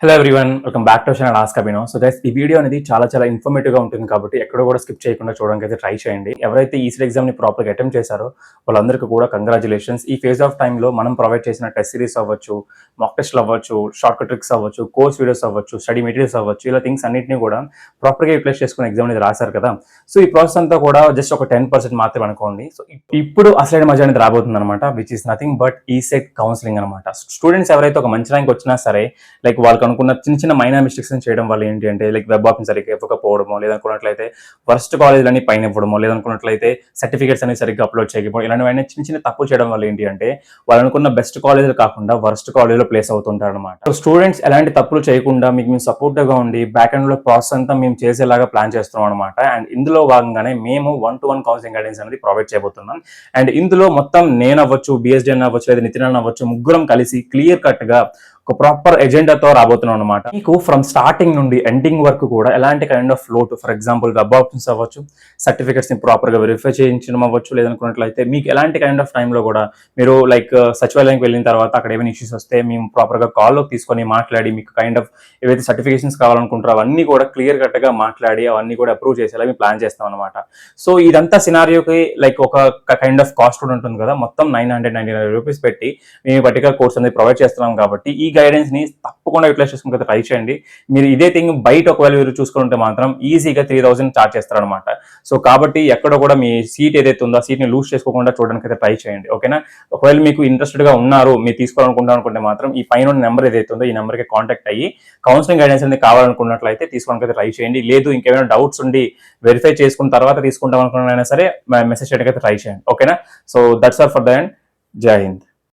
Hello everyone, welcome back to channel ask Abhinav. So guys, ఈ video అనేది చాలా informative గా ఉంటుంది కాబట్టి ఎక్కడ కూడా స్కిప్ చేయకుండా చూడడానికి అయితే ట్రై చేయండి. ఎవరైతే ఈసీ ఎగ్జామ్ ని ప్రాపర్ గా అటెంప్ట్ చేశారో వాళ్ళందరికీ కూడా కంగ్రాచులేషన్స్. ఈ ఫేజ్ ఆఫ్ టైమ్ లో మనం ప్రొవైడ్ చేసిన టెస్ట్ సిరీస్ అవ్వచ్చు, మాక్ టెస్ట్లు అవ్వచ్చు, షార్ట్ కట్ ట్రిక్స్ అవ్వచ్చు, కోర్స్ వీడియోస్ అవ్వచ్చు, స్టడీ మెటీరియల్స్ అవ్వచ్చు, ఇలా థింగ్స్ అన్నింటినీ కూడా ప్రాపర్ గా యూటిలైజ్ చేసుకుని ఎగ్జామ్ అనేది రాశారు కదా. సో ఈ ప్రాసెస్ అంతా కూడా జస్ట్ ఒక 10% మాత్రమే అనుకోండి. సో ఇప్పుడు అసలైన మజా అనేది రాబోతుంది అనమాట, which is nothing but ECET counselling అనమాట. స్టూడెంట్స్ ఎవరైతే ఒక మంచి ర్యాంక్ వచ్చినా సరే, లైక్ వాళ్ళకి అనుకున్న చిన్న మైనర్ మిస్టేక్స్ చేయడం వల్ల ఏంటి అంటే, లైక్ వెబ్ ఆప్షన్ సరిగ్గా ఇవ్వకపోవడమో, లేదనుకున్నట్లయితే వర్స్ట్ కాలేజీలన్నీ పైన ఇవ్వడమో, లేదనుకున్నట్లయితే సర్టిఫికేట్స్ అనేవి సరిగ్గా అప్లోడ్ చేయకపోవడం, ఇలాంటివన్నీ చిన్న తప్పులు చేయడం వల్ల ఏంటి అంటే వాళ్ళు అనుకున్న బెస్ట్ కాలేజీలు కాకుండా వర్స్ట్ కాలేజీలో ప్లేస్ అవుతుంటారు అనమాట. సో స్టూడెంట్స్ ఎలాంటి తప్పులు చేయకుండా మీకు మేము సపోర్టివ్ గా ఉండి బ్యాక్ ఎండ్ లో ప్రాసెస్ అంతా మేము చేసేలాగా ప్లాన్ చేస్తున్నాం అనమాట. అండ్ ఇందులో భాగంగానే మేము 1-to-1 కౌన్సిలింగ్ గైడెన్స్ అనేది ప్రొవైడ్ చేయబోతున్నాం. అండ్ ఇందులో మొత్తం నేను అవ్వచ్చు, బిఎస్డి అవ్వచ్చు, లేదా నితిన్ అవ్వచ్చు, ముగ్గురం కలిసి క్లియర్ కట్ గా ఒక ప్రాపర్ ఎజెండాతో రాబోతున్నాం అనమాట. మీకు ఫ్రమ్ స్టార్టింగ్ నుండి ఎండింగ్ వరకు కూడా ఎలాంటి కైండ్ ఆఫ్ లోటు, ఫర్ ఎగ్జాంపుల్ వెబ్ ఆప్షన్స్ అవ్వచ్చు, సర్టిఫికేట్స్ ని ప్రాపర్ గా వెరిఫై చేయించడం అవ్వచ్చు, లేదనుకున్నట్లయితే మీకు ఎలాంటి కైండ్ ఆఫ్ టైంలో కూడా మీరు లైక్ సచివాలయానికి వెళ్ళిన తర్వాత అక్కడ ఏమైనా ఇష్యూస్ వస్తే మేము ప్రాపర్ గా కాల్లో తీసుకొని మాట్లాడి మీకు కైండ్ ఆఫ్ ఏవైతే సర్టిఫికేషన్స్ కావాలనుకుంటారో అవన్నీ కూడా క్లియర్ కట్ గా మాట్లాడి అవన్నీ కూడా అప్రూవ్ చేసేలా మేము ప్లాన్ చేస్తాం అనమాట. సో ఇదంతా సినారియోకి లైక్ ఒక కైండ్ ఆఫ్ కాస్ట్ కూడా ఉంటుంది కదా, మొత్తం 999 రూపీస్ పెట్టి మేము పర్టికులర్ కోర్స్ అనేది ప్రొవైడ్ చేస్తున్నాం కాబట్టి ఈ గైడెన్స్ ని తప్పకుండా యూటిలైజ్ చేసుకుని ట్రై చేయండి. మీరు ఇదే థింగ్ బయట ఒకవేళ మీరు చూసుకుంటే మాత్రం ఈజీగా 3000 చార్జ్ చేస్తారనమాట. సో కాబట్టి ఎక్కడ కూడా మీ సీట్ ఏదైతే ఉందో ఆ సీట్ ని లూజ్ చేసుకోకుండా చూడడానికి అయితే ట్రై చేయండి, ఓకేనా. ఒకవేళ మీకు ఇంట్రెస్టెడ్ గా ఉన్నారు, మీరు తీసుకోవాలనుకుంటారు అనుకుంటే మాత్రం ఈ పైన నెంబర్ ఏదైతే ఉందో ఈ నెంబర్ కి కాంటాక్ట్ అయ్యి కౌన్సిలింగ్ గైడెన్స్ అనేది కావాలనుకున్నట్లయితే తీసుకోవడానికి అయితే ట్రై చేయండి. లేదు ఇంకేమైనా డౌట్స్ ఉండి వెరిఫై చేసుకున్న తర్వాత తీసుకుంటాం అనుకున్నా సరే మెసేజ్ చేయడానికి అయితే ట్రై చేయండి, ఓకేనా. So that's all for the end. జై హింద్.